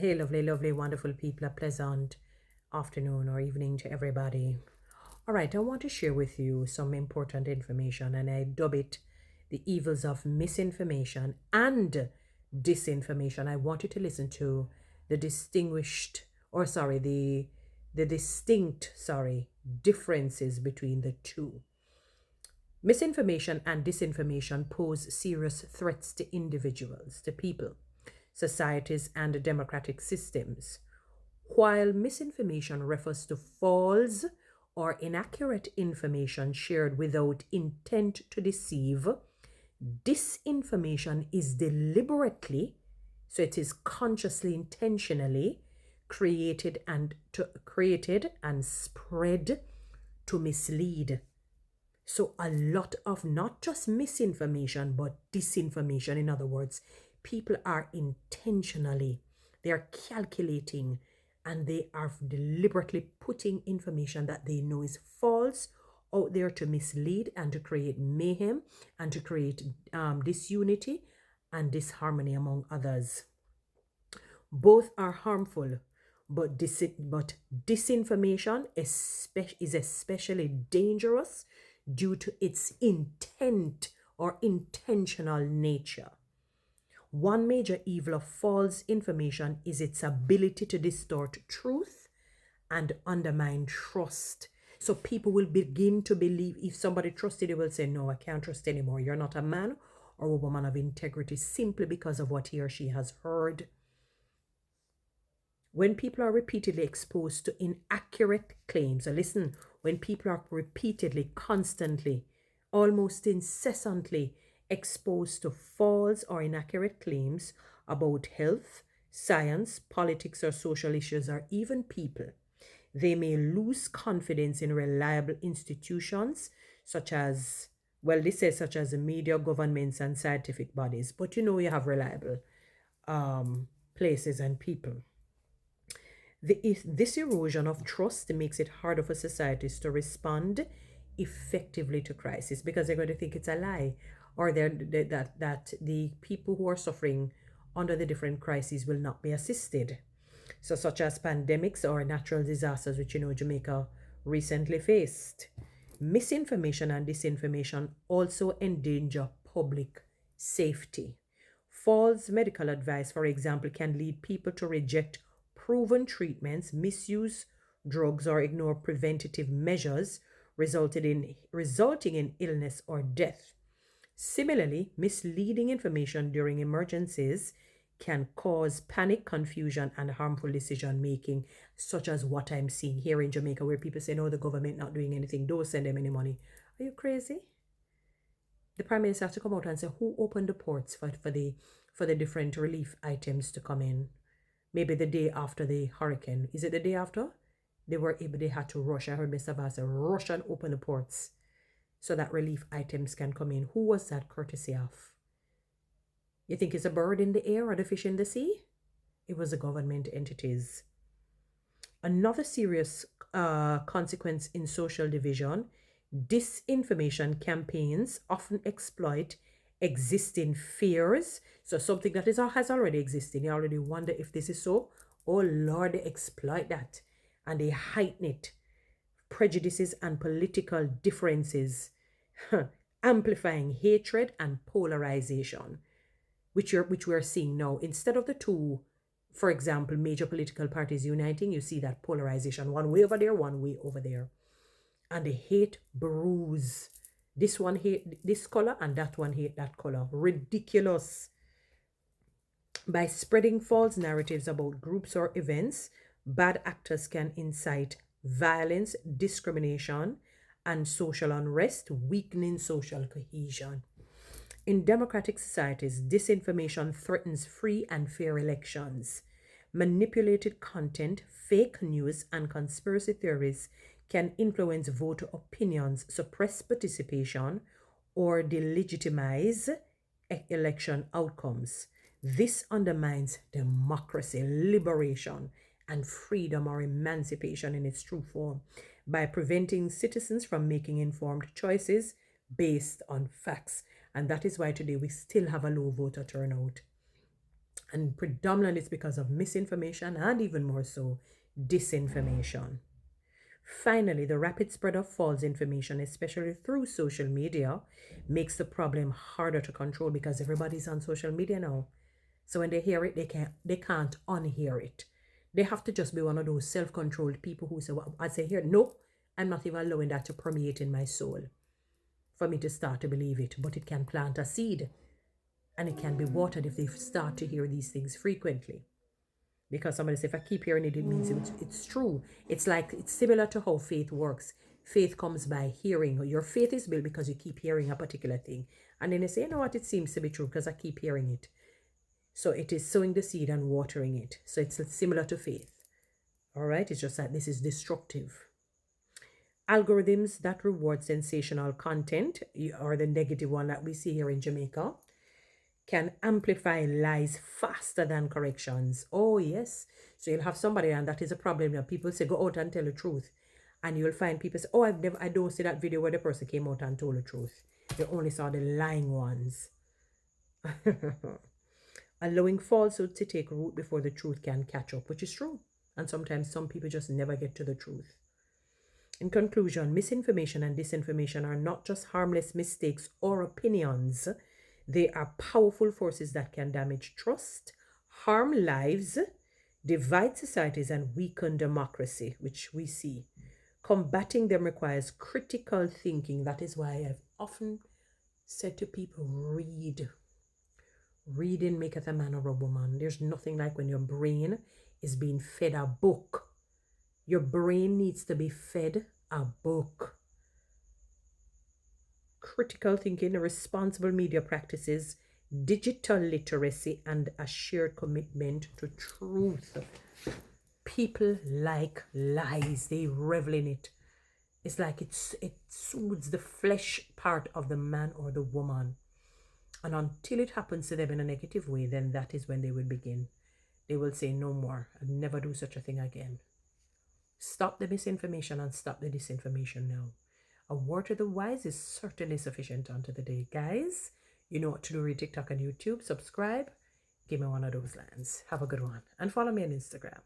Hey, lovely, lovely, wonderful people. A pleasant afternoon or evening to everybody. All right, I want to share with you some important information, and I dub it the evils of misinformation and disinformation. I want you to listen to the distinguished, or sorry, the distinct, sorry, differences between the two. Misinformation and disinformation pose serious threats to individuals, to people, societies, and democratic systems. While misinformation refers to false or inaccurate information shared without intent to deceive, disinformation is deliberately, so it is consciously, intentionally created and spread to mislead. So a lot of not just misinformation but disinformation. In other words, people are intentionally, they are calculating, and they are deliberately putting information that they know is false out there to mislead and to create mayhem and to create disunity and disharmony among others. Both are harmful, but disinformation is especially dangerous due to its intent or intentional nature. One major evil of false information is its ability to distort truth and undermine trust. So people will begin to believe, if somebody trusted you, will say, no, I can't trust anymore. You're not a man or a woman of integrity simply because of what he or she has heard. When people are repeatedly exposed to inaccurate claims, or listen, when people are repeatedly, constantly, almost incessantly exposed to false or inaccurate claims about health, science, politics, or social issues, or even people, they may lose confidence in reliable institutions such as, well, this says such as the media, governments, and scientific bodies. But you have reliable places and people. This erosion of trust makes it harder for societies to respond effectively to crisis because they're going to think it's a lie, or that the people who are suffering under the different crises will not be assisted. So, such as pandemics or natural disasters, which Jamaica recently faced. Misinformation and disinformation also endanger public safety. False medical advice, for example, can lead people to reject proven treatments, misuse drugs, or ignore preventative measures, resulting in illness or death. Similarly, misleading information during emergencies can cause panic, confusion, and harmful decision making, such as what I'm seeing here in Jamaica, where people say, no, the government not doing anything, don't send them any money. Are you crazy? The Prime Minister has to come out and say who opened the ports for the different relief items to come in. Maybe the day after the hurricane. Is it the day after? They had to rush. I heard Mr. Vass say, rush and open the ports so that relief items can come in. Who was that courtesy of? You think it's a bird in the air or the fish in the sea? It was the government entities. Another serious consequence in social division, disinformation campaigns often exploit existing fears. So something that has already existed, you already wonder if this is so. Oh Lord, they exploit that and they heighten it. Prejudices and political differences, amplifying hatred and polarization, which we're seeing now. Instead of the two, for example, major political parties uniting, you see that polarization, one way over there, one way over there. And the hate brews. This one hate this color and that one hate that color. Ridiculous. By spreading false narratives about groups or events, bad actors can incite violence, discrimination, and social unrest, weakening social cohesion. In democratic societies, disinformation threatens free and fair elections. Manipulated content, fake news, and conspiracy theories can influence voter opinions, suppress participation, or delegitimize election outcomes. This undermines democracy, liberation, and freedom or emancipation in its true form by preventing citizens from making informed choices based on facts. And that is why today we still have a low voter turnout. And predominantly it's because of misinformation and even more so, disinformation. Finally, the rapid spread of false information, especially through social media, makes the problem harder to control because everybody's on social media now. So when they hear it, they can't unhear it. They have to just be one of those self-controlled people who say, well, as they hear, no, I'm not even allowing that to permeate in my soul for me to start to believe it. But it can plant a seed and it can be watered if they start to hear these things frequently. Because somebody says, if I keep hearing it, it means it's true. It's similar to how faith works. Faith comes by hearing. Your faith is built because you keep hearing a particular thing. And then you say, you know what, it seems to be true because I keep hearing it. So it is sowing the seed and watering it. So it's similar to faith. All right, it's just that this is destructive. Algorithms that reward sensational content, or the negative one that we see here in Jamaica, can amplify lies faster than corrections. Oh, yes. So you'll have somebody, and that is a problem. Now, people say, go out and tell the truth. And you'll find people say, oh, I don't see that video where the person came out and told the truth. They only saw the lying ones. Allowing falsehood to take root before the truth can catch up, which is true. And sometimes some people just never get to the truth. In conclusion, misinformation and disinformation are not just harmless mistakes or opinions. They are powerful forces that can damage trust, harm lives, divide societies, and weaken democracy, which we see. Combating them requires critical thinking. That is why I've often said to people, read. Reading maketh a man or a woman. There's nothing like when your brain is being fed a book. Your brain needs to be fed a book. Critical thinking, responsible media practices, digital literacy, and a shared commitment to truth. People like lies. They revel in it. It's like it soothes the flesh part of the man or the woman. And until it happens to them in a negative way, then that is when they will begin. They will say no more and never do such a thing again. Stop the misinformation and stop the disinformation now. A word to the wise is certainly sufficient unto the day. Guys, you know what to do. Read TikTok and YouTube. Subscribe. Give me one of those lands. Have a good one. And follow me on Instagram.